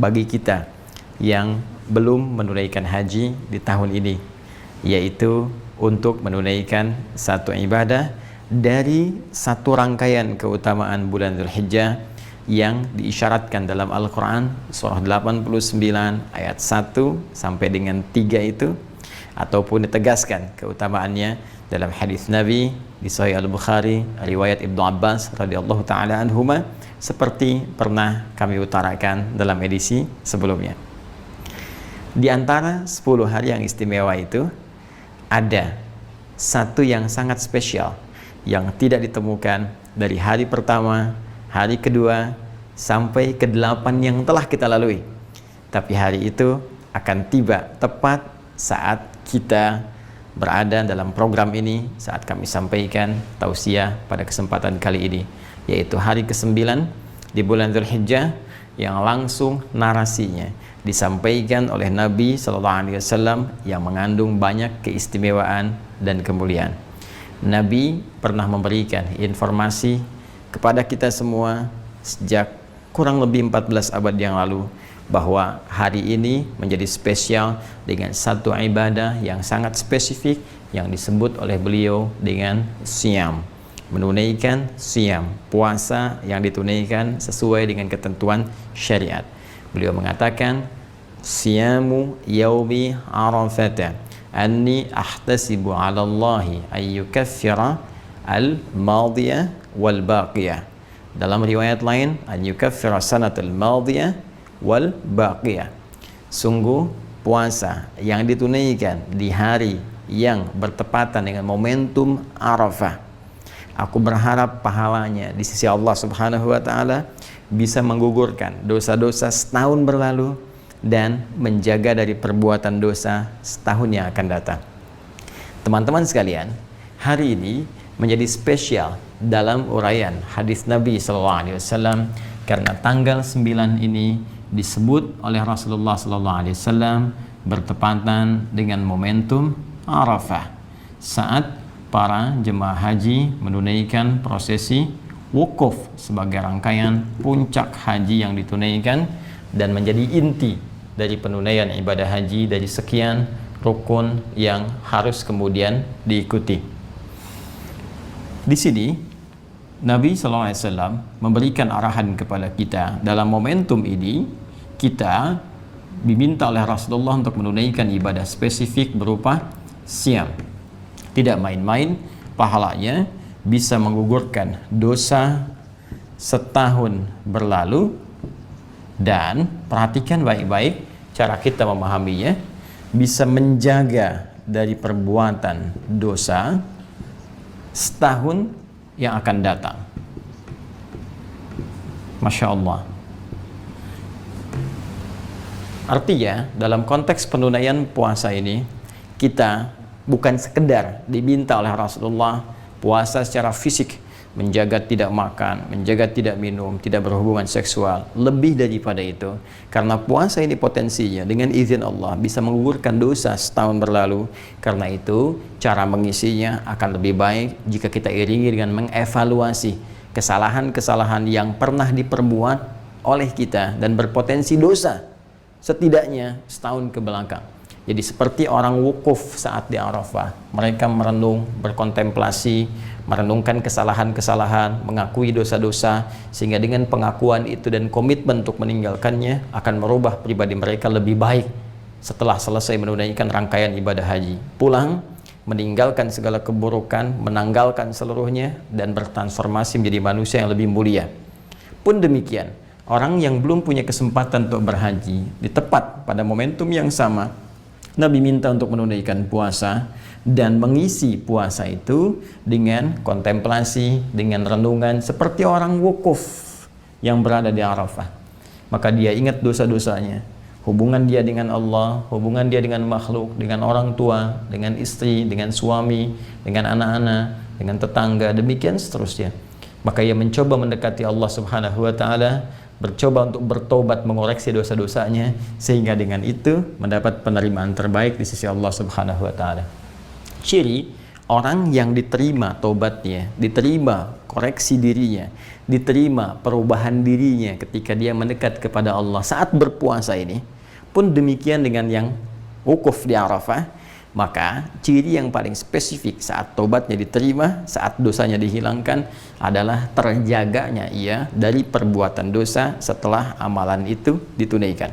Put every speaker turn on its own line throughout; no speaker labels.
bagi kita yang belum menunaikan haji di tahun ini, yaitu untuk menunaikan satu ibadah dari satu rangkaian keutamaan bulan Dzulhijjah yang diisyaratkan dalam Al-Quran surah 89 ayat 1 sampai dengan 3 itu, ataupun ditegaskan keutamaannya dalam hadis Nabi di Sahih Al-Bukhari riwayat Ibnu Abbas radhiyallahu taala anhuma, seperti pernah kami utarakan dalam edisi sebelumnya. Di antara 10 hari yang istimewa itu ada satu yang sangat spesial yang tidak ditemukan dari hari pertama, hari kedua sampai ke-8 yang telah kita lalui. Tapi hari itu akan tiba tepat saat kita berada dalam program ini, saat kami sampaikan tausiah pada kesempatan kali ini, yaitu hari ke-9 di bulan Dzulhijjah, yang langsung narasinya disampaikan oleh Nabi SAW yang mengandung banyak keistimewaan dan kemuliaan. Nabi pernah memberikan informasi kepada kita semua sejak kurang lebih 14 abad yang lalu bahwa hari ini menjadi spesial dengan satu ibadah yang sangat spesifik yang disebut oleh beliau dengan siyam, menunaikan siyam, puasa yang ditunaikan sesuai dengan ketentuan syariat. Beliau mengatakan, siyamu yaumi arafata anni ahtasibu ala Allahi ayyukaffira al-madiyah wal baqiyah. Dalam riwayat lain, an yukaffira sanatal madiyah wal baqiyah. Sungguh puasa yang ditunaikan di hari yang bertepatan dengan momentum Arafah, aku berharap pahalanya di sisi Allah Subhanahu wa taala bisa menggugurkan dosa-dosa setahun berlalu dan menjaga dari perbuatan dosa setahun yang akan datang. Teman-teman sekalian, hari ini menjadi spesial dalam uraian hadis Nabi SAW karena tanggal 9 ini disebut oleh Rasulullah SAW bertepatan dengan momentum Arafah, saat para jemaah haji menunaikan prosesi wukuf sebagai rangkaian puncak haji yang ditunaikan dan menjadi inti dari penunaian ibadah haji dari sekian rukun yang harus kemudian diikuti. Di sini Nabi SAW memberikan arahan kepada kita dalam momentum ini. Kita diminta oleh Rasulullah untuk menunaikan ibadah spesifik berupa siyam. Tidak main-main, pahalanya bisa menggugurkan dosa setahun berlalu. Dan perhatikan baik-baik cara kita memahaminya, bisa menjaga dari perbuatan dosa setahun yang akan datang. Masya Allah. Artinya dalam konteks penunaian puasa ini, kita bukan sekedar diminta oleh Rasulullah puasa secara fisik, menjaga tidak makan, menjaga tidak minum, tidak berhubungan seksual. Lebih daripada itu, karena puasa ini potensinya dengan izin Allah bisa menggugurkan dosa setahun berlalu. Karena itu cara mengisinya akan lebih baik jika kita iringi dengan mengevaluasi kesalahan-kesalahan yang pernah diperbuat oleh kita dan berpotensi dosa setidaknya setahun ke belakang. Jadi seperti orang wukuf saat di Arafah, mereka merenung, berkontemplasi, merenungkan kesalahan-kesalahan, mengakui dosa-dosa, sehingga dengan pengakuan itu dan komitmen untuk meninggalkannya akan merubah pribadi mereka lebih baik setelah selesai menunaikan rangkaian ibadah haji. Pulang, meninggalkan segala keburukan, menanggalkan seluruhnya, dan bertransformasi menjadi manusia yang lebih mulia. Pun demikian, orang yang belum punya kesempatan untuk berhaji, di tepat pada momentum yang sama, Nabi minta untuk menunaikan puasa dan mengisi puasa itu dengan kontemplasi, dengan renungan seperti orang wukuf yang berada di Arafah. Maka dia ingat dosa-dosanya, hubungan dia dengan Allah, hubungan dia dengan makhluk, dengan orang tua, dengan istri, dengan suami, dengan anak-anak, dengan tetangga, demikian seterusnya. Maka ia mencoba mendekati Allah Subhanahu wa taala, bercoba untuk bertobat, mengoreksi dosa-dosanya, sehingga dengan itu mendapat penerimaan terbaik di sisi Allah Subhanahu wa taala. Ciri orang yang diterima tobatnya, diterima koreksi dirinya, diterima perubahan dirinya ketika dia mendekat kepada Allah saat berpuasa ini, pun demikian dengan yang wukuf di Arafah. Maka ciri yang paling spesifik saat tobatnya diterima, saat dosanya dihilangkan, adalah terjaganya ia dari perbuatan dosa setelah amalan itu ditunaikan.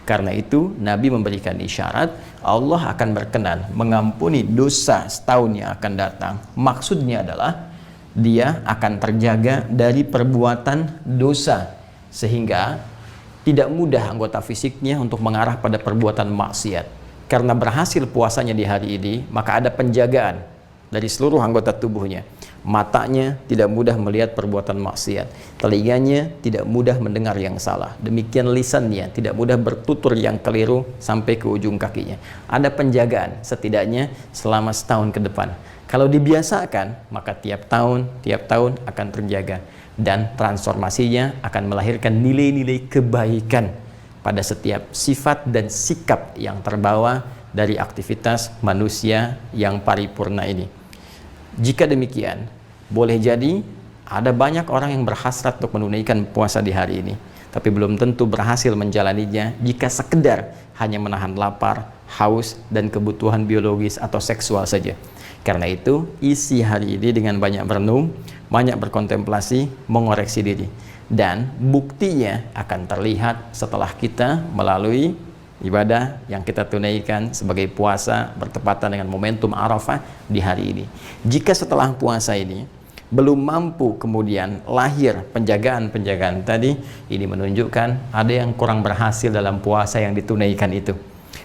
Karena itu Nabi memberikan isyarat Allah akan berkenan mengampuni dosa setahun yang akan datang. Maksudnya adalah dia akan terjaga dari perbuatan dosa, sehingga tidak mudah anggota fisiknya untuk mengarah pada perbuatan maksiat. Karena berhasil puasanya di hari ini, maka ada penjagaan dari seluruh anggota tubuhnya. Matanya tidak mudah melihat perbuatan maksiat, telinganya tidak mudah mendengar yang salah, demikian lisannya tidak mudah bertutur yang keliru sampai ke ujung kakinya. Ada penjagaan setidaknya selama setahun ke depan. Kalau dibiasakan, maka tiap tahun akan terjaga, dan transformasinya akan melahirkan nilai-nilai kebaikan pada setiap sifat dan sikap yang terbawa dari aktivitas manusia yang paripurna ini. Jika demikian, boleh jadi ada banyak orang yang berhasrat untuk menunaikan puasa di hari ini, tapi belum tentu berhasil menjalaninya jika sekedar hanya menahan lapar, haus, dan kebutuhan biologis atau seksual saja. Karena itu, isi hari ini dengan banyak merenung, banyak berkontemplasi, mengoreksi diri. Dan buktinya akan terlihat setelah kita melalui ibadah yang kita tunaikan sebagai puasa bertepatan dengan momentum Arafah di hari ini. Jika setelah puasa ini belum mampu kemudian lahir penjagaan-penjagaan tadi, ini menunjukkan ada yang kurang berhasil dalam puasa yang ditunaikan itu.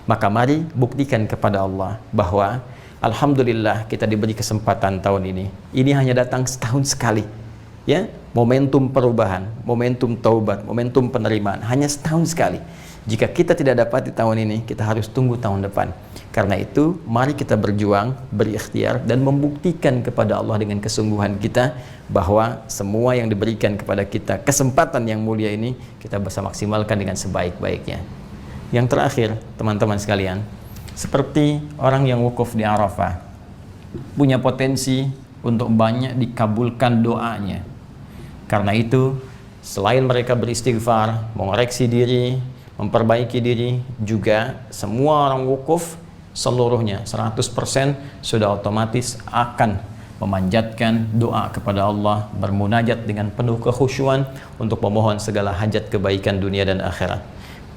Maka mari buktikan kepada Allah bahwa alhamdulillah kita diberi kesempatan tahun ini. Ini hanya datang setahun sekali. Ya, momentum perubahan, momentum taubat, momentum penerimaan hanya setahun sekali. Jika kita tidak dapat di tahun ini, kita harus tunggu tahun depan. Karena itu, mari kita berjuang, berikhtiar, dan membuktikan kepada Allah dengan kesungguhan kita bahwa semua yang diberikan kepada kita, kesempatan yang mulia ini, kita bisa maksimalkan dengan sebaik-baiknya. Yang terakhir, teman-teman sekalian, seperti orang yang wukuf di Arafah, punya potensi untuk banyak dikabulkan doanya. Karena itu, selain mereka beristighfar, mengoreksi diri, memperbaiki diri, juga semua orang wukuf seluruhnya 100% sudah otomatis akan memanjatkan doa kepada Allah, bermunajat dengan penuh kekhusyuan untuk memohon segala hajat kebaikan dunia dan akhirat.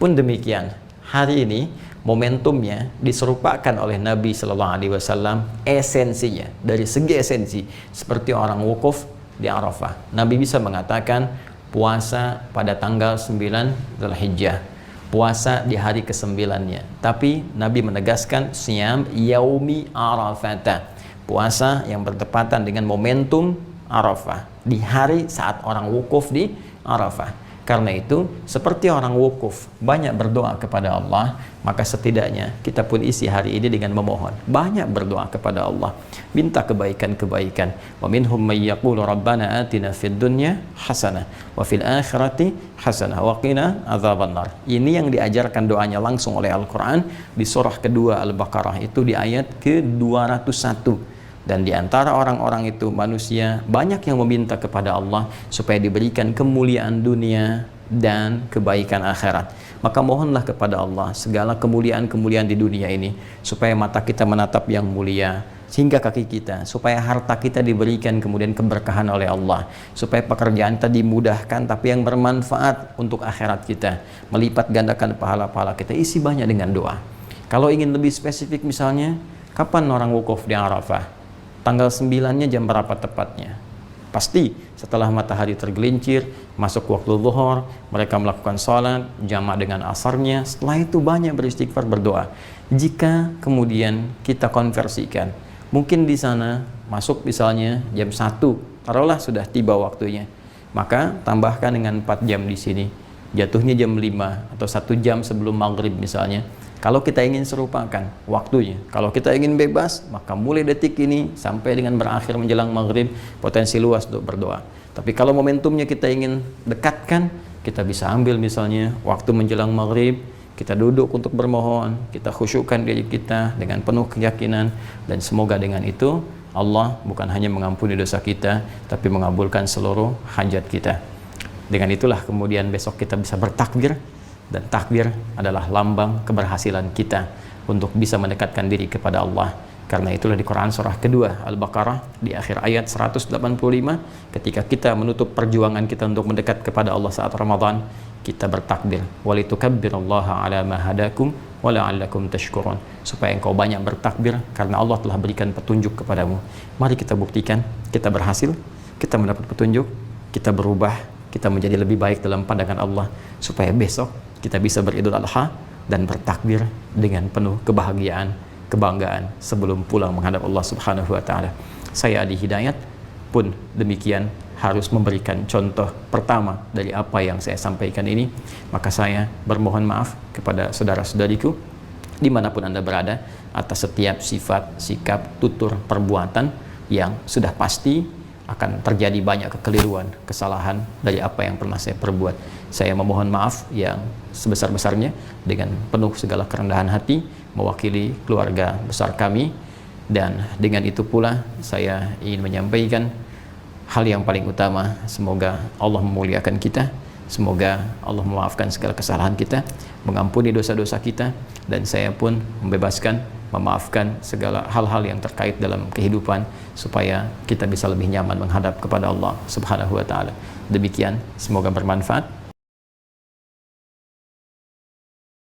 Pun demikian, hari ini momentumnya diserupakan oleh Nabi Shallallahu Alaihi Wasallam, esensinya dari segi esensi seperti orang wukuf di Arafah. Nabi bisa mengatakan puasa pada tanggal 9 Dzulhijjah, puasa di hari ke-9-nya. Tapi Nabi menegaskan siyam yaumi Arafata, puasa yang bertepatan dengan momentum Arafah, di hari saat orang wukuf di Arafah. Karena itu, seperti orang wukuf banyak berdoa kepada Allah, maka setidaknya kita pun isi hari ini dengan memohon, banyak berdoa kepada Allah, minta kebaikan-kebaikan. Wa minhum may yaqulu rabbana atina fid dunya hasanah wa fil akhirati hasanah wa qina adzabannar. Ini yang diajarkan doanya langsung oleh Al-Qur'an di surah kedua Al-Baqarah, itu di ayat ke-201. Dan di antara orang-orang itu manusia banyak yang meminta kepada Allah supaya diberikan kemuliaan dunia dan kebaikan akhirat. Maka mohonlah kepada Allah segala kemuliaan-kemuliaan di dunia ini, supaya mata kita menatap yang mulia, sehingga kaki kita, supaya harta kita diberikan kemudian keberkahan oleh Allah, supaya pekerjaan kita dimudahkan tapi yang bermanfaat untuk akhirat kita, melipat gandakan pahala-pahala kita. Isi banyak dengan doa. Kalau ingin lebih spesifik misalnya, kapan orang wukuf di Arafah? Tanggal 9-nya jam berapa tepatnya? Pasti setelah matahari tergelincir, masuk waktu zuhur, mereka melakukan sholat, jamaah dengan asarnya. Setelah itu banyak beristighfar, berdoa. Jika kemudian kita konversikan, mungkin di sana masuk misalnya jam 1, taruhlah sudah tiba waktunya, maka tambahkan dengan 4 jam di sini, jatuhnya jam 5 atau 1 jam sebelum maghrib misalnya. Kalau kita ingin serupakan waktunya, kalau kita ingin bebas, maka mulai detik ini sampai dengan berakhir menjelang maghrib, potensi luas untuk berdoa. Tapi kalau momentumnya kita ingin dekatkan, kita bisa ambil misalnya waktu menjelang maghrib, kita duduk untuk bermohon, kita khusyukkan diri kita dengan penuh keyakinan, dan semoga dengan itu Allah bukan hanya mengampuni dosa kita, tapi mengabulkan seluruh hajat kita. Dengan itulah kemudian besok kita bisa bertakbir, dan takbir adalah lambang keberhasilan kita untuk bisa mendekatkan diri kepada Allah. Karena itulah di Quran surah kedua Al-Baqarah di akhir ayat 185, ketika kita menutup perjuangan kita untuk mendekat kepada Allah saat Ramadan, kita bertakbir, walitukabbirullaha ala ma hadakum wa la'allakum tashkurun, supaya engkau banyak bertakbir karena Allah telah berikan petunjuk kepadamu. Mari kita buktikan, kita berhasil, kita mendapat petunjuk, kita berubah, kita menjadi lebih baik dalam pandangan Allah, supaya besok kita bisa beridul adha dan bertakbir dengan penuh kebahagiaan, kebanggaan sebelum pulang menghadap Allah Subhanahu wa taala. Saya Adi Hidayat pun demikian harus memberikan contoh pertama dari apa yang saya sampaikan ini. Maka saya bermohon maaf kepada saudara-saudariku dimanapun Anda berada atas setiap sifat, sikap, tutur, perbuatan yang sudah pasti akan terjadi banyak kekeliruan, kesalahan dari apa yang pernah saya perbuat. Saya memohon maaf yang sebesar-besarnya dengan penuh segala kerendahan hati mewakili keluarga besar kami, dan dengan itu pula saya ingin menyampaikan hal yang paling utama, semoga Allah memuliakan kita, semoga Allah memaafkan segala kesalahan kita, mengampuni dosa-dosa kita, dan saya pun membebaskan, memaafkan segala hal-hal yang terkait dalam kehidupan, supaya kita bisa lebih nyaman menghadap kepada Allah Subhanahu wa taala. Demikian, semoga bermanfaat.